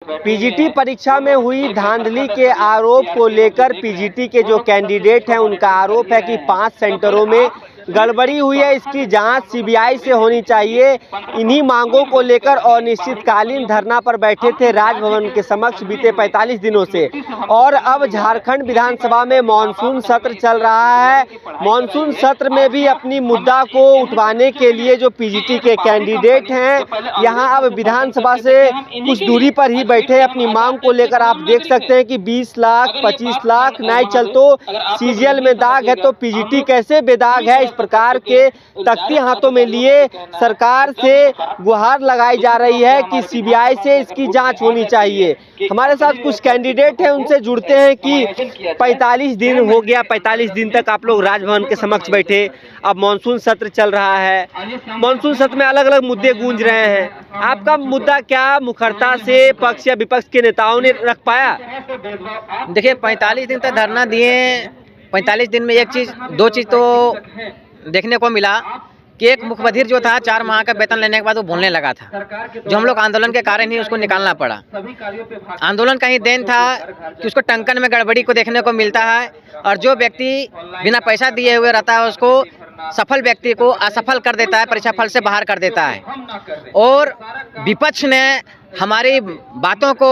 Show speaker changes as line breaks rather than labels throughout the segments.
PGT परीक्षा में हुई धांधली के आरोप को लेकर पीजीटी के जो कैंडिडेट हैं उनका आरोप है कि 5 सेंटरों में गड़बड़ी हुई है। इसकी जांच सीबीआई से होनी चाहिए। इन्हीं मांगों को लेकर अनिश्चितकालीन धरना पर बैठे थे राजभवन के समक्ष बीते 45 दिनों से। और अब झारखंड विधानसभा में मानसून सत्र चल रहा है। मानसून सत्र में भी अपनी मुद्दा को उठवाने के लिए जो पीजीटी के कैंडिडेट हैं यहां अब विधानसभा से कुछ दूरी पर ही बैठे अपनी मांग को लेकर। आप देख सकते हैं कि 20 लाख 25 लाख नहीं चल तो सीजीएल में दाग है तो पीजीटी कैसे बेदाग है, इस प्रकार के तख्ती हाथों में लिए सरकार से गुहार लगाई जा रही है कि सीबीआई से इसकी जांच होनी चाहिए। हमारे साथ कुछ कैंडिडेट हैं, उनसे जुड़ते हैं कि 45 दिन हो गया, 45 दिन तक आप लोग राजभवन के समक्ष बैठे। अब मानसून सत्र चल रहा है, मानसून सत्र में अलग अलग मुद्दे गूंज रहे हैं। आपका मुद्दा क्या मुखरता से पक्ष या विपक्ष के नेताओं ने रख पाया?
देखिए 45 दिन तक धरना दिए। 45 दिन में दो चीज़ तो देखने को मिला कि एक मुखबधिर जो था 4 माह का वेतन लेने के बाद वो बोलने लगा था, जो हम लोग आंदोलन के कारण ही उसको निकालना पड़ा। आंदोलन का ही देन था कि उसको टंकन में गड़बड़ी को देखने को मिलता है और जो व्यक्ति बिना पैसा दिए हुए रहता है उसको सफल व्यक्ति को असफल कर देता है, परीक्षा फल से बाहर कर देता है। और विपक्ष ने हमारी बातों को,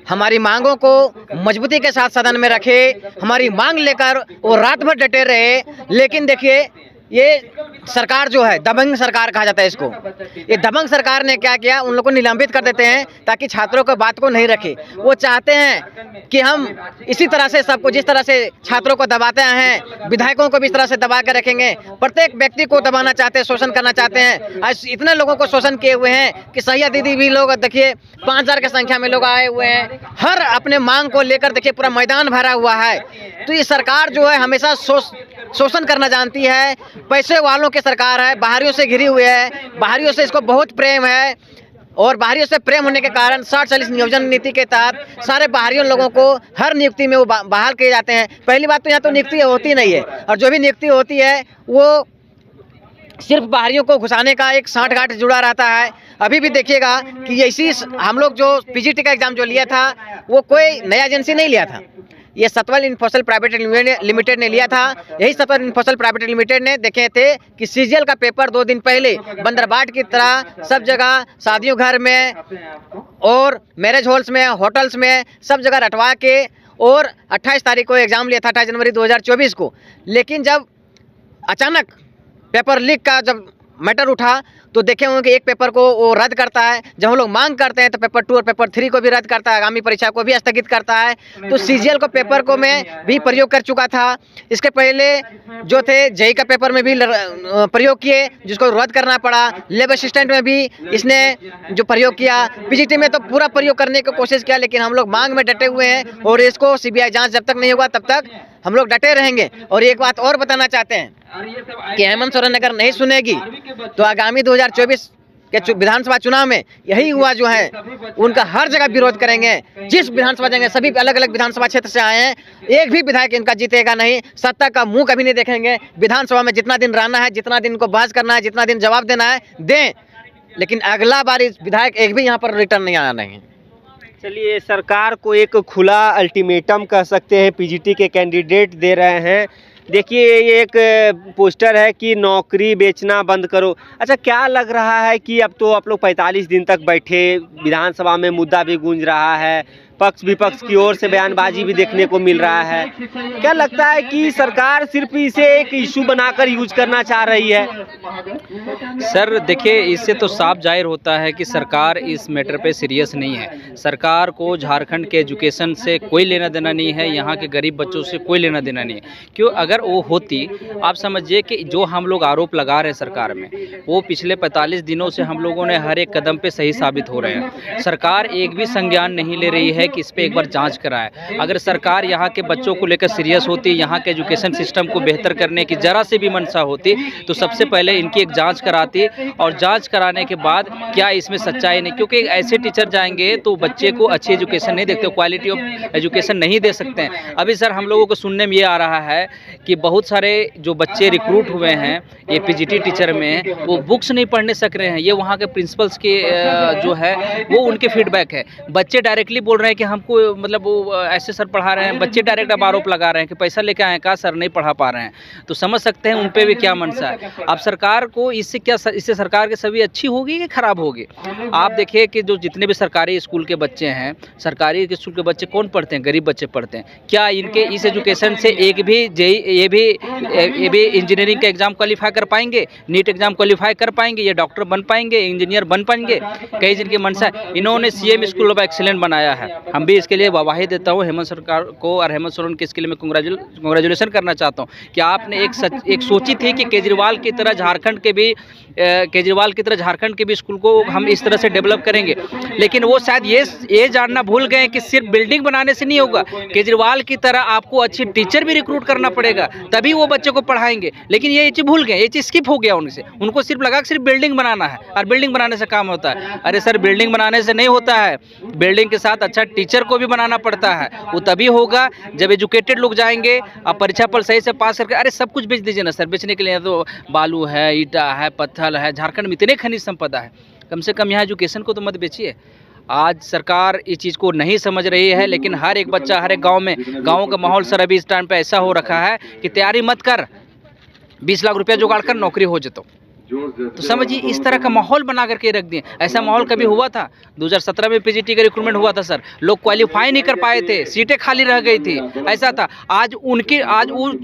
हमारी मांगों को मजबूती के साथ सदन में रखे, हमारी मांग लेकर वो रात भर डटे रहे। लेकिन देखिए ये सरकार जो है, दबंग सरकार कहा जाता है इसको, ये दबंग सरकार ने क्या किया, उन लोगों को निलंबित कर देते हैं ताकि छात्रों की बात को नहीं रखे। वो चाहते हैं कि हम इसी तरह से सबको, जिस तरह से छात्रों को दबाते हैं, विधायकों को भी इस तरह से दबा कर रखेंगे। प्रत्येक व्यक्ति को दबाना चाहते हैं, शोषण करना चाहते हैं। आज इतने लोगों को शोषण किए हुए हैं कि सैया दीदी भी लोग देखिए 5000 की संख्या में लोग आए हुए हैं। हर अपने मांग को लेकर देखिए पूरा मैदान भरा हुआ है। तो ये सरकार जो है हमेशा शोषण करना जानती है, पैसे वालों की सरकार है, बाहरियों से घिरी हुई है, बाहरियों से इसको बहुत प्रेम है। और बाहरियों से प्रेम होने के कारण 60-40 नियोजन नीति के तहत सारे बाहरियों लोगों को हर नियुक्ति में वो बहाल किए जाते हैं। पहली बात तो यहाँ तो नियुक्ति होती नहीं है, और जो भी नियुक्ति होती है वो सिर्फ बाहरियों को घुसाने का एक साठगांठ जुड़ा रहता है। अभी भी देखिएगा कि ऐसी हम लोग जो पीजीटी का एग्जाम जो लिया था वो कोई नया एजेंसी नहीं लिया था, ये सतवल इन्फोसल प्राइवेट लिमिटेड ने लिया था। यही सतवल इन्फोसल प्राइवेट लिमिटेड ने देखे थे कि सीजीएल का पेपर 2 दिन पहले बंदरबाट की तरह सब जगह, शादियों घर में और मैरिज हॉल्स में, होटल्स में, सब जगह रटवा के और 28 तारीख को एग्ज़ाम लिया था, 28 जनवरी 2024 को। लेकिन जब अचानक पेपर लीक का जब मैटर उठा तो देखे होंगे कि एक पेपर को वो रद्द करता है। जब हम लोग मांग करते हैं तो पेपर 2 और पेपर 3 को भी रद्द करता है, आगामी परीक्षा को भी स्थगित करता है। तो सीजीएल को पेपर को मैं भी प्रयोग कर चुका था। इसके पहले जो थे जेई का पेपर में भी प्रयोग किए, जिसको रद्द करना पड़ा। लेब असिस्टेंट में भी इसने जो प्रयोग किया, पीजीटी में तो पूरा प्रयोग करने की कोशिश किया। लेकिन हम लोग मांग में डटे हुए हैं और इसको सीबीआई जाँच जब तक नहीं होगा तब तक हम लोग डटे रहेंगे। और एक बात और बताना चाहते हैं कि हेमंत सोरेन अगर नहीं सुनेगी तो आगामी 2024 के विधानसभा चुनाव में यही हुआ जो है उनका हर जगह विरोध करेंगे। जिस विधानसभा जाएंगे, सभी अलग अलग विधानसभा क्षेत्र से आए हैं, एक भी विधायक इनका जीतेगा नहीं। सत्ता का मुंह कभी नहीं देखेंगे। विधानसभा में जितना दिन रहना है, जितना दिन को बहस करना है, जितना दिन जवाब देना है दें, लेकिन अगला बार इस विधायक एक भी यहाँ पर रिटर्न नहीं आना है।
चलिए, सरकार को एक खुला अल्टीमेटम कह सकते हैं पीजीटी के कैंडिडेट दे रहे हैं। देखिए ये एक पोस्टर है कि नौकरी बेचना बंद करो। अच्छा, क्या लग रहा है कि अब तो आप लोग 45 दिन तक बैठे, विधानसभा में मुद्दा भी गूंज रहा है, पक्ष विपक्ष की ओर से बयानबाजी भी देखने को मिल रहा है। क्या लगता है कि सरकार सिर्फ इसे एक इशू बनाकर यूज करना चाह रही है?
सर देखिए, इससे तो साफ जाहिर होता है कि सरकार इस मैटर पे सीरियस नहीं है। सरकार को झारखंड के एजुकेशन से कोई लेना देना नहीं है, यहाँ के गरीब बच्चों से कोई लेना देना नहीं है। क्यों? अगर वो होती, आप समझिए कि जो हम लोग आरोप लगा रहे हैं सरकार में, वो पिछले 45 दिनों से हम लोगों ने हर एक कदम पे सही साबित हो रहे हैं। सरकार एक भी संज्ञान नहीं ले रही है कि इस पे एक बार जांच कराए। अगर सरकार यहाँ के बच्चों को लेकर सीरियस होती, यहाँ के एजुकेशन सिस्टम को बेहतर करने की जरा से भी मंशा होती, तो सबसे पहले इनकी एक जांच कराती, और जांच कराने के बाद क्या इसमें सच्चाई नहीं, क्योंकि ऐसे टीचर जाएंगे तो बच्चे को अच्छी एजुकेशन नहीं देखते, क्वालिटी ऑफ एजुकेशन नहीं दे सकते हैं। अभी सर हम लोगों को सुनने में ये आ रहा है कि बहुत सारे जो बच्चे रिक्रूट हुए हैं ये पीजीटी टीचर में, वो बुक्स नहीं पढ़ने सक रहे हैं। ये वहाँ के प्रिंसिपल्स के जो है वो उनके फीडबैक है। बच्चे डायरेक्टली बोल रहे हैं कि हमको मतलब वो ऐसे सर पढ़ा रहे हैं, बच्चे डायरेक्ट अब आरोप लगा रहे हैं कि पैसा लेके आए का सर नहीं पढ़ा पा रहे हैं। तो समझ सकते हैं उन पे भी क्या मनसा है। अब सरकार को इससे सरकार की छवि अच्छी होगी कि खराब होगी? आप देखिए कि जो जितने भी सरकारी स्कूल के बच्चे हैं, सरकारी स्कूल के बच्चे कौन पढ़ते हैं? गरीब बच्चे पढ़ते हैं। क्या इनके इस एजुकेशन से एक भी ये भी इंजीनियरिंग का एग्जाम क्वालिफाई कर पाएंगे, नीट एग्जाम क्वालिफाई कर पाएंगे, ये डॉक्टर बन पाएंगे, इंजीनियर बन पाएंगे? कई जिनकी मनसा है। इन्होंने सीएम स्कूल ऑफ एक्सीलेंस बनाया है, हम भी इसके लिए वाहवाही देता हूँ हेमंत सरकार को, और हेमंत सोरेन के इसके लिए मैं कांग्रेचुलेशन करना चाहता हूँ कि आपने एक सोची थी कि केजरीवाल की तरह झारखंड के भी स्कूल को हम इस तरह से डेवलप करेंगे। लेकिन वो शायद ये जानना भूल गए कि सिर्फ बिल्डिंग बनाने से नहीं होगा, केजरीवाल की तरह आपको अच्छी टीचर भी रिक्रूट करना पड़ेगा, तभी वो बच्चे को पढ़ाएंगे। लेकिन ये चीज़ भूल गए, ये चीज़ स्किप हो गया उनसे। उनको सिर्फ लगा कि सिर्फ बिल्डिंग बनाना है और बिल्डिंग बनाने से काम होता है। अरे सर, बिल्डिंग बनाने से नहीं होता है, बिल्डिंग के साथ अच्छा टीचर को भी बनाना पड़ता है। वो तभी होगा जब एजुकेटेड लोग जाएंगे, आप परीक्षा पर सही से पास करके, अरे सब कुछ बेच दीजिए ना सर, बेचने के लिए तो बालू है, ईटा है, पत्थर है, झारखंड में इतने खनिज संपदा है, कम से कम यहाँ एजुकेशन को तो मत बेचिए। आज सरकार इस चीज़ को नहीं समझ रही है, लेकिन हर एक बच्चा हर एक गाँव का माहौल सर अभी इस टाइम पे ऐसा हो रखा है कि तैयारी मत कर, 20 लाख रुपया जुगाड़ कर नौकरी हो जातो। तो समझिए इस तरह का माहौल बना करके रख दिए। ऐसा माहौल कभी हुआ था? 2017 में पीजीटी का रिक्रूटमेंट हुआ था सर, लोग क्वालिफाई नहीं कर पाए थे, सीटें खाली रह गई थी, ऐसा था। आज उन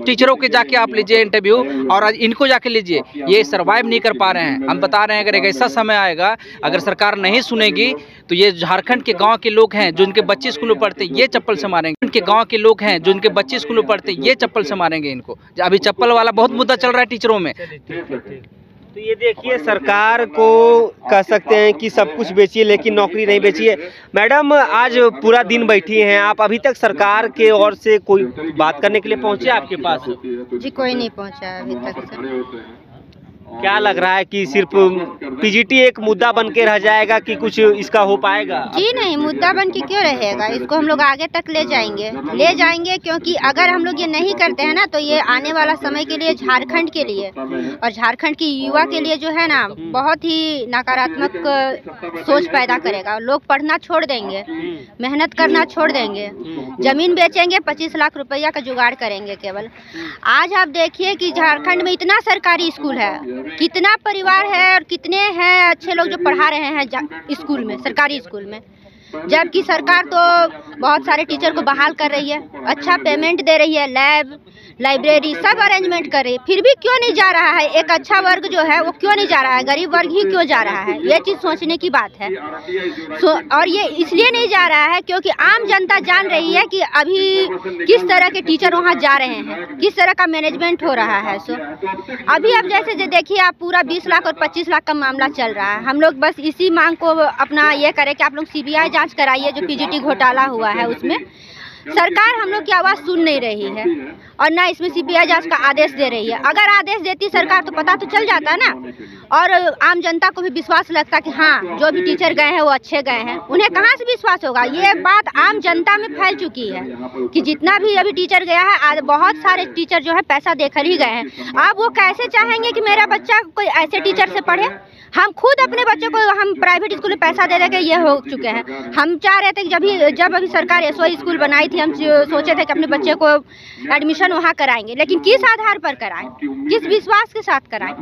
टीचरों के जाके आप लीजिए इंटरव्यू, और आज इनको जाके लीजिए, ये सर्वाइव नहीं कर पा रहे हैं। हम बता रहे हैं अगर एक ऐसा समय आएगा, अगर सरकार नहीं सुनेगी, तो ये झारखंड के गाँव के लोग हैं जो उनके बच्चे स्कूल में पढ़ते, ये चप्पल से मारेंगे। उनके गाँव के लोग हैं जो उनके बच्चे स्कूल में पढ़ते, ये चप्पल से मारेंगे इनको। अभी चप्पल वाला बहुत मुद्दा चल रहा है टीचरों में।
तो ये देखिए, सरकार को कह सकते हैं कि सब कुछ बेचिए लेकिन नौकरी नहीं बेचिए। मैडम, आज पूरा दिन बैठी हैं आप, अभी तक सरकार के ओर से कोई बात करने के लिए पहुंचे आपके पास?
जी कोई नहीं पहुंचा अभी तक सर।
क्या लग रहा है कि सिर्फ पीजीटी एक मुद्दा बन के रह जाएगा कि कुछ इसका हो पाएगा?
जी नहीं, मुद्दा बन के क्यों रहेगा, इसको हम लोग आगे तक ले जाएंगे क्योंकि अगर हम लोग ये नहीं करते हैं ना, तो ये आने वाला समय के लिए झारखंड के लिए और झारखंड की युवा के लिए जो है ना, बहुत ही नकारात्मक सोच पैदा करेगा। लोग पढ़ना छोड़ देंगे, मेहनत करना छोड़ देंगे, जमीन बेचेंगे, 25 लाख रुपया का जुगाड़ करेंगे केवल। आज आप देखिए कि झारखंड में इतना सरकारी स्कूल है, कितना परिवार है और कितने हैं अच्छे लोग जो पढ़ा रहे हैं स्कूल में, सरकारी स्कूल में, जबकि सरकार तो बहुत सारे टीचर को बहाल कर रही है, अच्छा पेमेंट दे रही है, लैब, लाइब्रेरी सब अरेंजमेंट कर रही है, फिर भी क्यों नहीं जा रहा है एक अच्छा वर्ग जो है वो क्यों नहीं जा रहा है, गरीब वर्ग ही क्यों जा रहा है? ये चीज़ सोचने की बात है। और ये इसलिए नहीं जा रहा है क्योंकि आम जनता जान रही है कि अभी किस तरह के टीचर वहाँ जा रहे हैं, किस तरह का मैनेजमेंट हो रहा है। अभी आप जैसे देखिए, आप पूरा 20 लाख और 25 लाख का मामला चल रहा है। हम लोग बस इसी मांग को अपना ये करें कि आप लोग CBI जाँच कराइए, जो पीजीटी घोटाला हुआ है उसमें सरकार हम लोग की आवाज़ सुन नहीं रही है और ना इसमें CBI जांच का आदेश दे रही है। अगर आदेश देती सरकार तो पता तो चल जाता ना, और आम जनता को भी विश्वास लगता कि हाँ, जो भी टीचर गए हैं वो अच्छे गए हैं। उन्हें कहाँ से विश्वास होगा? ये बात आम जनता में फैल चुकी है कि जितना भी अभी टीचर गया है, बहुत सारे टीचर जो है पैसा देकर ही गए हैं। अब वो कैसे चाहेंगे कि मेरा बच्चा कोई ऐसे टीचर से पढ़े? हम खुद अपने बच्चों को हम प्राइवेट स्कूल में पैसा दे के ये हो चुके हैं। हम चाह रहे थे कि जब अभी सरकार SOE स्कूल बनाई थी, हम सोचे थे कि अपने बच्चे को एडमिशन वहाँ कराएंगे, लेकिन किस आधार पर कराएं, किस विश्वास के साथ कराएं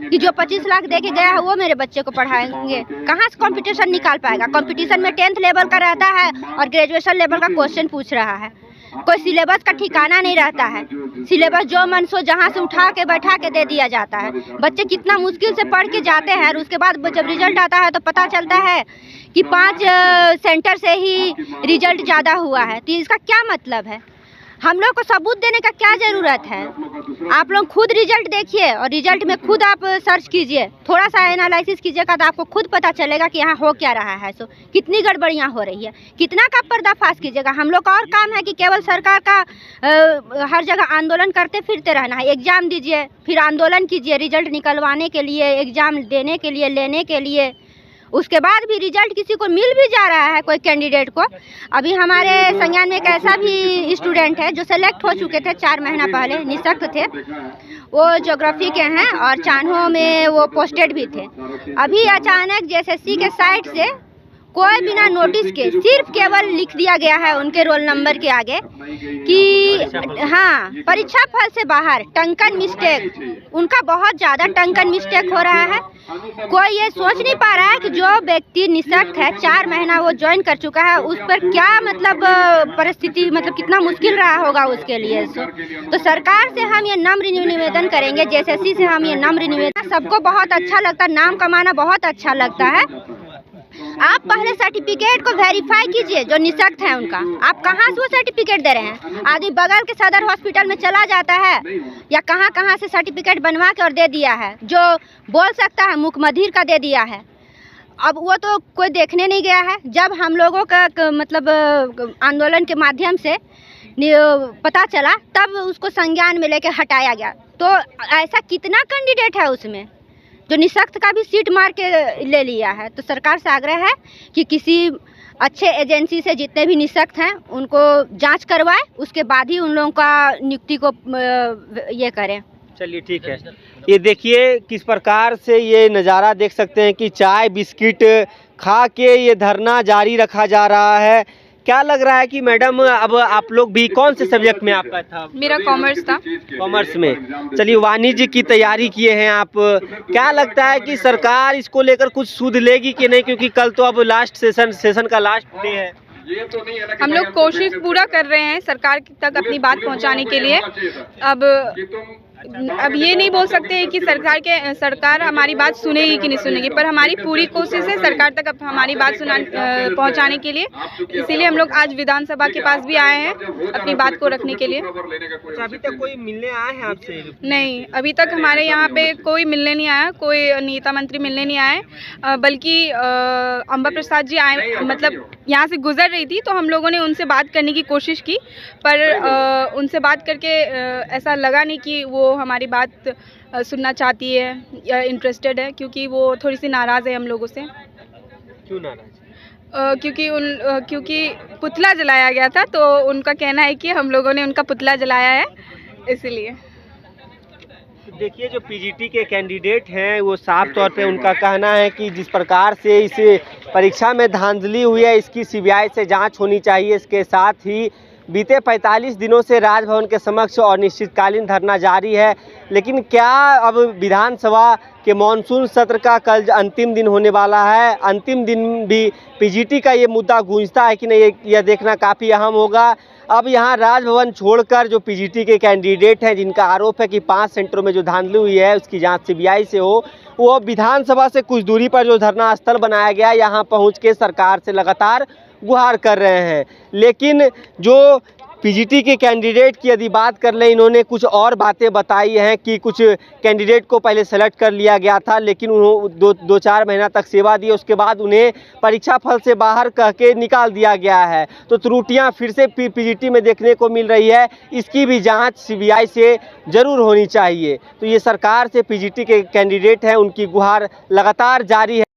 कि जो 25 लाख दे के गया है वो मेरे बच्चे को पढ़ाएंगे? कहाँ से कंपटीशन निकाल पाएगा? कंपटीशन में 10th लेवल का रहता है और ग्रेजुएशन लेवल का क्वेश्चन पूछ रहा है। कोई सिलेबस का ठिकाना नहीं रहता है, सिलेबस जो मन सो जहाँ से उठा के बैठा के दे दिया जाता है। बच्चे कितना मुश्किल से पढ़ के जाते हैं और उसके बाद जब रिजल्ट आता है तो पता चलता है कि 5 सेंटर से ही रिजल्ट ज़्यादा हुआ है। तो इसका क्या मतलब है? हम लोग को सबूत देने का क्या ज़रूरत है? आप लोग खुद रिजल्ट देखिए और रिजल्ट में खुद आप सर्च कीजिए, थोड़ा सा एनालिसिस कीजिएगा तो आपको खुद पता चलेगा कि यहाँ हो क्या रहा है, सो कितनी गड़बड़ियाँ हो रही है, कितना का पर्दाफाश कीजिएगा। हम लोग का और काम है कि केवल सरकार का हर जगह आंदोलन करते फिरते रहना है। एग्ज़ाम दीजिए, फिर आंदोलन कीजिए रिजल्ट निकलवाने के लिए, एग्ज़ाम देने के लिए, लेने के लिए, उसके बाद भी रिजल्ट किसी को मिल भी जा रहा है, कोई कैंडिडेट को। अभी हमारे संज्ञान में एक ऐसा भी स्टूडेंट है जो सेलेक्ट हो चुके थे 4 महीना पहले, निःशक्त थे, वो ज्योग्राफी के हैं और चान्हो में वो पोस्टेड भी थे। अभी अचानक JSSC के साइट से कोई बिना नोटिस के सिर्फ केवल लिख दिया गया है उनके रोल नंबर के आगे कि हाँ, परीक्षा फल से बाहर टंकन मिस्टेक। उनका बहुत ज़्यादा टंकन मिस्टेक हो रहा है। कोई ये सोच नहीं पा रहा है कि जो व्यक्ति निःशक्त है, 4 महीना वो ज्वाइन कर चुका है, उस पर क्या मतलब परिस्थिति, मतलब कितना मुश्किल रहा होगा उसके लिए। तो सरकार से हम ये नम्र निवेदन करेंगे, JSSC से हम ये नम्र निवेदन, सबको बहुत अच्छा लगता है, नाम कमाना बहुत अच्छा लगता है। आप पहले सर्टिफिकेट को वेरीफाई कीजिए, जो निःशक्त है उनका। आप कहाँ से वो सर्टिफिकेट दे रहे हैं? आदमी बगल के सदर हॉस्पिटल में चला जाता है या कहाँ से सर्टिफिकेट बनवा के और दे दिया है। जो बोल सकता है मुखमधिर का दे दिया है। अब वो तो कोई देखने नहीं गया है। जब हम लोगों का मतलब आंदोलन के माध्यम से पता चला, तब उसको संज्ञान में लेके हटाया गया। तो ऐसा कितना कैंडिडेट है उसमें जो निःशक्त का भी सीट मार के ले लिया है। तो सरकार से आग्रह है कि किसी अच्छे एजेंसी से जितने भी निःशक्त हैं उनको जांच करवाए, उसके बाद ही उन लोगों का नियुक्ति को ये करें।
चलिए ठीक है। ये देखिए किस प्रकार से ये नज़ारा देख सकते हैं कि चाय बिस्किट खा के ये धरना जारी रखा जा रहा है। क्या लग रहा है कि मैडम, अब आप लोग भी कौन से सब्जेक्ट में आपका था?
मेरा कॉमर्स था।
कॉमर्स में। चलिए, वाणिज्य की तैयारी किए हैं आप। क्या लगता है कि सरकार इसको लेकर कुछ सुध लेगी कि नहीं, क्योंकि कल तो अब लास्ट सेशन का लास्ट डे है।
हम लोग कोशिश पूरा कर रहे हैं सरकार तक अपनी बात पहुंचाने के लिए। अब ये नहीं बोल सकते हैं कि सरकार हमारी बात सुनेगी कि नहीं सुनेगी, पर हमारी पूरी कोशिश है सरकार तक हमारी बात पहुंचाने के लिए। इसीलिए हम लोग आज विधानसभा के पास भी आए हैं अपनी बात को रखने के लिए।
अभी तक कोई मिलने आए हैं आपसे?
नहीं, अभी तक हमारे यहाँ पे कोई मिलने नहीं आया, कोई नेता मंत्री मिलने नहीं आए। बल्कि अम्बा प्रसाद जी आए, मतलब यहाँ से गुजर रही थी तो हम लोगों ने उनसे बात करने की कोशिश की, पर उनसे बात करके ऐसा लगा नहीं कि वो हमारी बात सुनना चाहती है या इंटरेस्टेड है, क्योंकि वो थोड़ी सी नाराज़ है हम लोगों से।
क्यों नाराज़?
क्योंकि पुतला जलाया गया था, तो उनका कहना है कि हम लोगों ने उनका पुतला जलाया है, इसलिए।
देखिए, जो पीजीटी के कैंडिडेट हैं वो साफ तौर पे उनका कहना है कि जिस प्रकार से इस परीक्षा में धांधली हुई है, इसकी सीबीआई से जांच होनी चाहिए। इसके साथ ही बीते 45 दिनों से राजभवन के समक्ष अनिश्चितकालीन धरना जारी है। लेकिन क्या अब विधानसभा के मानसून सत्र का कल अंतिम दिन होने वाला है, अंतिम दिन भी पीजीटी का ये मुद्दा गूंजता है कि नहीं, यह देखना काफ़ी अहम होगा। अब यहाँ राजभवन छोड़कर जो पीजीटी के कैंडिडेट हैं, जिनका आरोप है कि 5 सेंटरों में जो धांधली हुई है उसकी जांच सीबीआई से हो, वो विधानसभा से कुछ दूरी पर जो धरना स्थल बनाया गया, यहाँ पहुँच के सरकार से लगातार गुहार कर रहे हैं। लेकिन जो पीजीटी के कैंडिडेट की यदि बात कर लें, इन्होंने कुछ और बातें बताई हैं कि कुछ कैंडिडेट को पहले सेलेक्ट कर लिया गया था, लेकिन उन्होंने 2-4 महीना तक सेवा दी, उसके बाद उन्हें परीक्षा फल से बाहर कह के निकाल दिया गया है। तो त्रुटियां फिर से पीजीटी में देखने को मिल रही है, इसकी भी जांच सीबीआई से ज़रूर होनी चाहिए। तो ये सरकार से पीजीटी के कैंडिडेट हैं, उनकी गुहार लगातार जारी है।